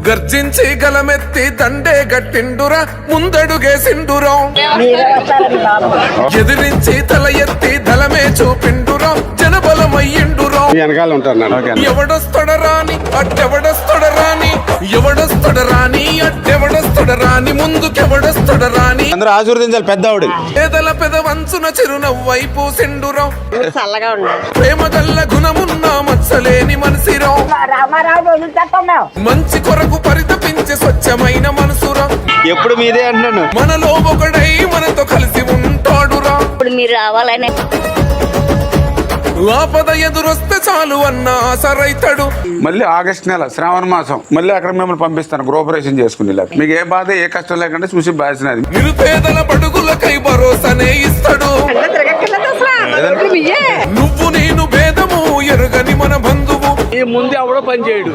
గర్జించి గలమెత్తి దండే గట్టిండురా ముందడుగేసిండురా ఎదిరించి తల ఎత్తి దళమే చూపిండురా జనబలమయ్యిండురా వెనకాల ఉంటారు ఎవడొస్తడరాని అట్టెవడొస్తడరాని ఎవడొస్తడరాని అట్టెవడొస్తడరాని ముందుకెవడొస్తడరాని అందరూ ఆశీర్వదించాలి పెద్దవాడు పేదల పెదవంచున చిరునవ్వైపు సిండురా చల్లగా ఉండాలి ప్రేమ గల్ల గుణమున్న మత్సలేని మనిషిరా మంచి కొరకు పరితపించే స్వచ్ఛమైన మనసురా ఎప్పుడు మీదే అంటున్నాను మనలో ఒకడై మనతో కలిసి ఉంటాడురా ఇప్పుడు మీరు రావాలనే ఆపద ఎదురొస్తే చాలు అన్న ఆశరైతాడు మళ్ళీ ఆగస్టు నెల శ్రావణ మాసం మళ్ళీ అక్కడ మిమ్మల్ని పంపిస్తాను గృహప్రవేశం చేసుకుని మీకు ఏ బాధ ఏ కష్టం లేకుండా చూసి బాసినది నిరుపేదల బడుగులకై భరోసానే ఇస్తాడు నువ్వు నేను భేదము ఎరుగని మన బంధువు ఈ ముందు ఎవడో పని చేయడు.